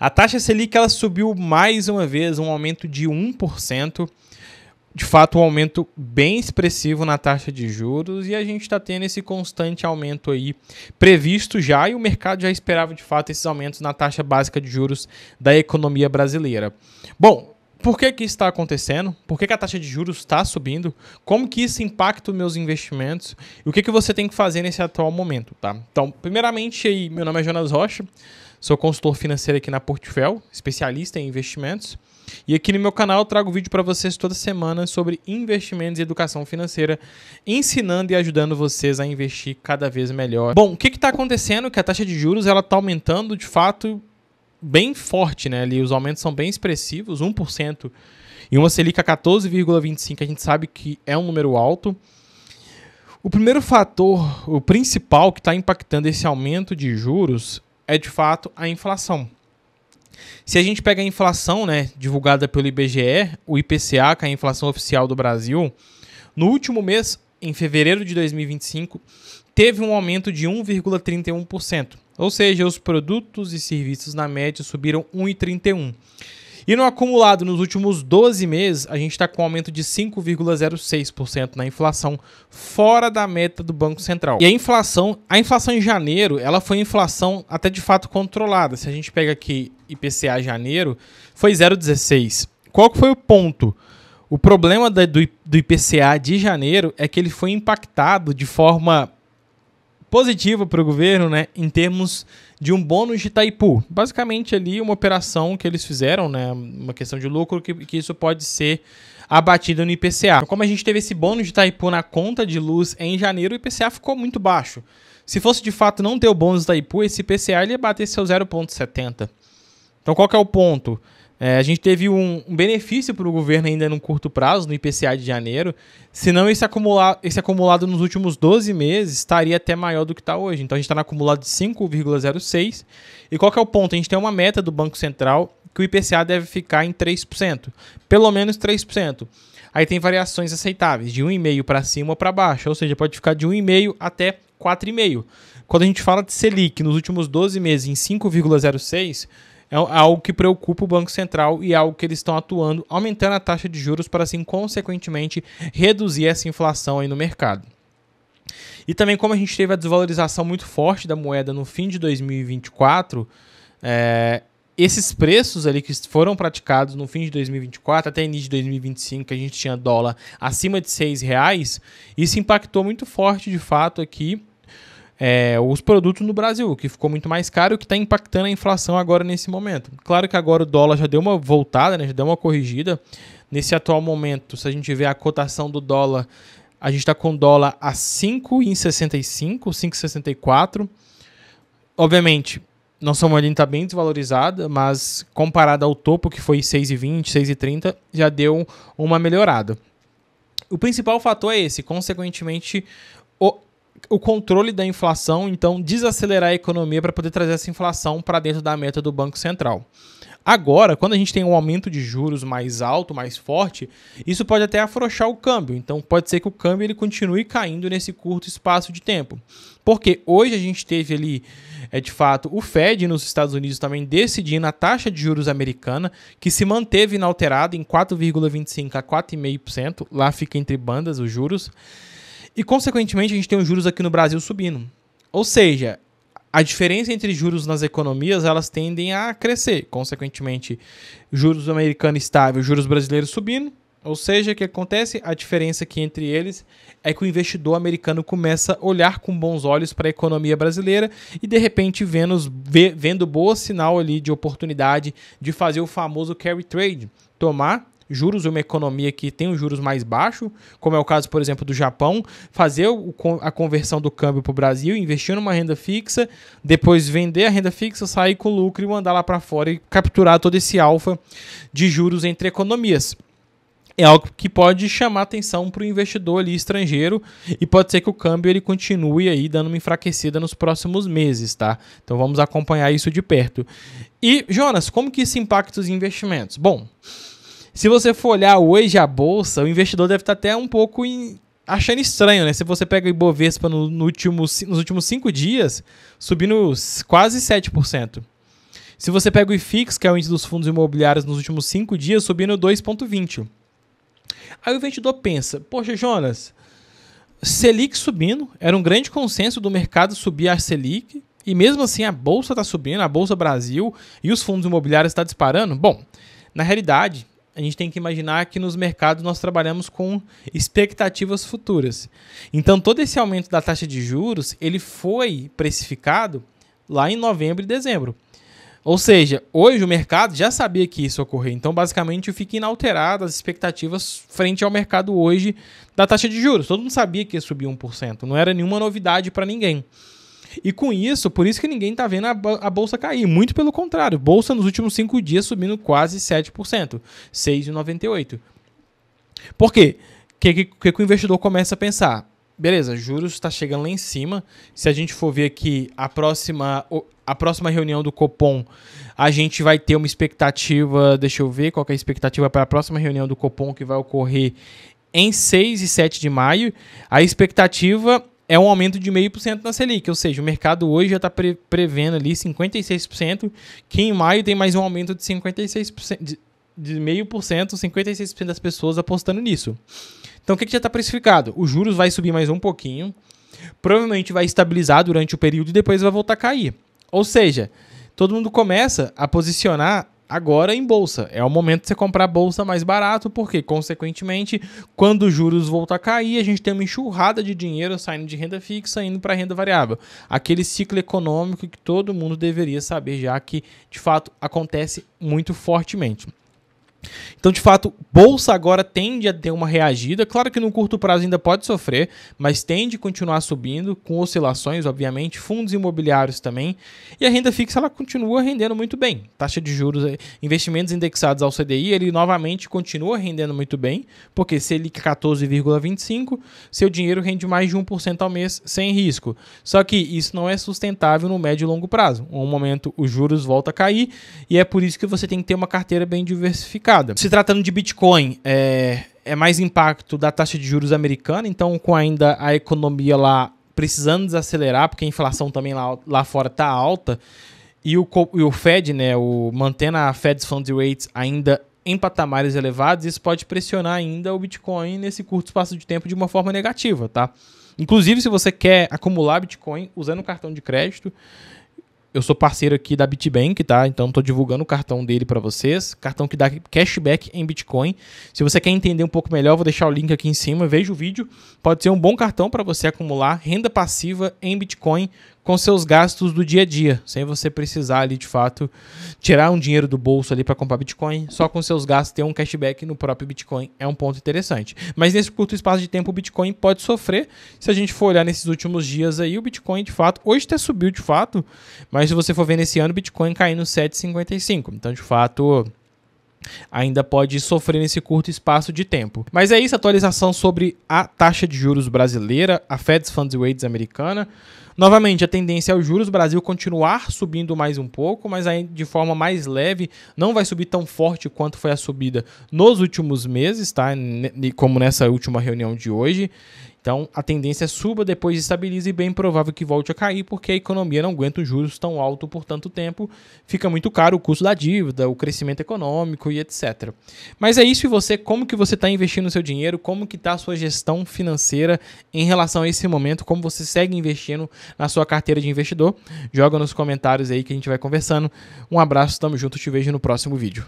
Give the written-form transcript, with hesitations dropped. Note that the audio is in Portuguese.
A taxa Selic ela subiu mais uma vez, um aumento de 1%. De fato, um aumento bem expressivo na taxa de juros e a gente está tendo esse constante aumento aí previsto já e o mercado já esperava de fato esses aumentos na taxa básica de juros da economia brasileira. Bom, por que isso está acontecendo? Por que a taxa de juros está subindo? Como que isso impacta os meus investimentos? E o que você tem que fazer nesse atual momento, tá? Então, primeiramente, aí, meu nome é Jonas Rocha, sou consultor financeiro aqui na Portfel, especialista em investimentos. E aqui no meu canal eu trago vídeo para vocês toda semana sobre investimentos e educação financeira, ensinando e ajudando vocês a investir cada vez melhor. Bom, o que está acontecendo? Que a taxa de juros ela está aumentando de fato bem forte, né? Ali os aumentos são bem expressivos, 1%. E uma Selic a 14,25%, a gente sabe que é um número alto. O primeiro fator, o principal que está impactando esse aumento de juros é de fato a inflação. Se a gente pega a inflação, né, divulgada pelo IBGE, o IPCA, que é a inflação oficial do Brasil, no último mês, em fevereiro de 2025, teve um aumento de 1,31%. Ou seja, os produtos e serviços na média subiram 1,31%. E no acumulado, nos últimos 12 meses, a gente está com um aumento de 5,06% na inflação, fora da meta do Banco Central. E a inflação em janeiro, ela foi inflação até de fato controlada. Se a gente pega aqui IPCA janeiro, foi 0,16%. Qual que foi o ponto? O problema do IPCA de janeiro é que ele foi impactado de forma positiva para o governo, né, em termos de um bônus de Itaipu. Basicamente ali uma operação que eles fizeram, né, uma questão de lucro que isso pode ser abatido no IPCA. Então, como a gente teve esse bônus de Itaipu na conta de luz em janeiro, o IPCA ficou muito baixo. Se fosse de fato não ter o bônus de Itaipu, esse IPCA ele ia bater seu 0,70. Então qual que é o ponto? A gente teve um benefício para o governo ainda no curto prazo, no IPCA de janeiro, senão esse acumulado nos últimos 12 meses estaria até maior do que está hoje. Então a gente está no acumulado de 5,06%. E qual que é o ponto? A gente tem uma meta do Banco Central que o IPCA deve ficar em 3%, pelo menos 3%. Aí tem variações aceitáveis, de 1,5% para cima ou para baixo, ou seja, pode ficar de 1,5% até 4,5%. Quando a gente fala de Selic nos últimos 12 meses em 5,06%, é algo que preocupa o Banco Central e é algo que eles estão atuando, aumentando a taxa de juros para, assim, consequentemente, reduzir essa inflação aí no mercado. E também, como a gente teve a desvalorização muito forte da moeda no fim de 2024, esses preços ali que foram praticados no fim de 2024 até início de 2025, que a gente tinha dólar acima de R$6, isso impactou muito forte, de fato, aqui os produtos no Brasil, que ficou muito mais caro, o que está impactando a inflação agora nesse momento. Claro que agora o dólar já deu uma voltada, né, já deu uma corrigida. Nesse atual momento, se a gente ver a cotação do dólar, a gente está com o dólar a 5,65, 5,64. Obviamente, nossa moeda está bem desvalorizada, mas comparada ao topo, que foi 6,20, 6,30, já deu uma melhorada. O principal fator é esse, consequentemente, o controle da inflação, então desacelerar a economia para poder trazer essa inflação para dentro da meta do Banco Central. Agora, quando a gente tem um aumento de juros mais alto, mais forte, isso pode até afrouxar o câmbio. Então, pode ser que o câmbio ele continue caindo nesse curto espaço de tempo. Porque hoje a gente teve ali, de fato, o Fed nos Estados Unidos também decidindo a taxa de juros americana, que se manteve inalterada em 4,25% a 4,5%. Lá fica entre bandas os juros. E, consequentemente, a gente tem os juros aqui no Brasil subindo. Ou seja, a diferença entre juros nas economias, elas tendem a crescer. Consequentemente, juros americanos estáveis, juros brasileiros subindo. Ou seja, o que acontece? A diferença aqui entre eles é que o investidor americano começa a olhar com bons olhos para a economia brasileira e, de repente, vendo boa sinal ali de oportunidade de fazer o famoso carry trade, tomar juros de uma economia que tem os juros mais baixos, como é o caso, por exemplo, do Japão, fazer a conversão do câmbio para o Brasil, investir numa renda fixa, depois vender a renda fixa, sair com lucro e mandar lá para fora e capturar todo esse alfa de juros entre economias. É algo que pode chamar atenção para o investidor ali estrangeiro e pode ser que o câmbio ele continue aí dando uma enfraquecida nos próximos meses, tá? Então vamos acompanhar isso de perto. E, Jonas, como que isso impacta os investimentos? Bom, se você for olhar hoje a bolsa, o investidor deve estar até um pouco achando estranho, né? Se você pega o Ibovespa nos últimos 5 dias, subindo quase 7%. Se você pega o IFIX, que é o índice dos fundos imobiliários nos últimos 5 dias, subindo 2,20. Aí o investidor pensa, poxa, Jonas, Selic subindo, era um grande consenso do mercado subir a Selic, e mesmo assim a Bolsa está subindo, a Bolsa Brasil e os fundos imobiliários estão disparando? Bom, na realidade, a gente tem que imaginar que nos mercados nós trabalhamos com expectativas futuras. Então, todo esse aumento da taxa de juros, ele foi precificado lá em novembro e dezembro. Ou seja, hoje o mercado já sabia que isso ia ocorrer. Então, basicamente, fica inalterado as expectativas frente ao mercado hoje da taxa de juros. Todo mundo sabia que ia subir 1%. Não era nenhuma novidade para ninguém. E com isso, por isso que ninguém está vendo a Bolsa cair. Muito pelo contrário. Bolsa nos últimos 5 dias subindo quase 7%. 6,98%. Por quê? O que o investidor começa a pensar? Beleza, juros está chegando lá em cima. Se a gente for ver aqui a próxima reunião do Copom, a gente vai ter uma expectativa, deixa eu ver qual que é a expectativa para a próxima reunião do Copom, que vai ocorrer em 6 e 7 de maio. A expectativa é um aumento de 0,5% na Selic, ou seja, o mercado hoje já está prevendo ali 56%, que em maio tem mais um aumento de 56%, de 0,5%, 56% das pessoas apostando nisso. Então, o que já está precificado? Os juros vai subir mais um pouquinho, provavelmente vai estabilizar durante o período e depois vai voltar a cair. Ou seja, todo mundo começa a posicionar agora em bolsa. É o momento de você comprar bolsa mais barato, porque, consequentemente, quando os juros voltam a cair, a gente tem uma enxurrada de dinheiro saindo de renda fixa indo para renda variável. Aquele ciclo econômico que todo mundo deveria saber, já que, de fato, acontece muito fortemente. Então, de fato, bolsa agora tende a ter uma reagida. Claro que no curto prazo ainda pode sofrer, mas tende a continuar subindo, com oscilações, obviamente, fundos imobiliários também. E a renda fixa ela continua rendendo muito bem. Taxa de juros, investimentos indexados ao CDI, ele novamente continua rendendo muito bem, porque Selic 14,25, seu dinheiro rende mais de 1% ao mês sem risco. Só que isso não é sustentável no médio e longo prazo. Em um momento, os juros voltam a cair e é por isso que você tem que ter uma carteira bem diversificada. Se tratando de Bitcoin, é mais impacto da taxa de juros americana, então com ainda a economia lá precisando desacelerar, porque a inflação também lá fora está alta, e o Fed, né, mantendo a Fed Funds Rate ainda em patamares elevados, isso pode pressionar ainda o Bitcoin nesse curto espaço de tempo de uma forma negativa, tá? Inclusive, se você quer acumular Bitcoin usando o cartão de crédito, eu sou parceiro aqui da Bitbank, tá? Então estou divulgando o cartão dele para vocês. Cartão que dá cashback em Bitcoin. Se você quer entender um pouco melhor, vou deixar o link aqui em cima. Veja o vídeo. Pode ser um bom cartão para você acumular renda passiva em Bitcoin com seus gastos do dia a dia, sem você precisar ali de fato tirar um dinheiro do bolso ali para comprar Bitcoin, só com seus gastos ter um cashback no próprio Bitcoin é um ponto interessante. Mas nesse curto espaço de tempo o Bitcoin pode sofrer. Se a gente for olhar nesses últimos dias aí, o Bitcoin de fato, hoje até subiu de fato, mas se você for ver nesse ano, o Bitcoin caindo 7,55. Então de fato ainda pode sofrer nesse curto espaço de tempo. Mas é isso, atualização sobre a taxa de juros brasileira, a Fed Funds Rate americana. Novamente, a tendência é o juros Brasil continuar subindo mais um pouco, mas aí de forma mais leve, não vai subir tão forte quanto foi a subida nos últimos meses, tá? Como nessa última reunião de hoje. Então, a tendência é suba, depois estabiliza e bem provável que volte a cair, porque a economia não aguenta os juros tão altos por tanto tempo. Fica muito caro o custo da dívida, o crescimento econômico e etc. Mas é isso, e você, como que você está investindo o seu dinheiro, como que está a sua gestão financeira em relação a esse momento, como você segue investindo na sua carteira de investidor? Joga nos comentários aí que a gente vai conversando. Um abraço, tamo junto, te vejo no próximo vídeo.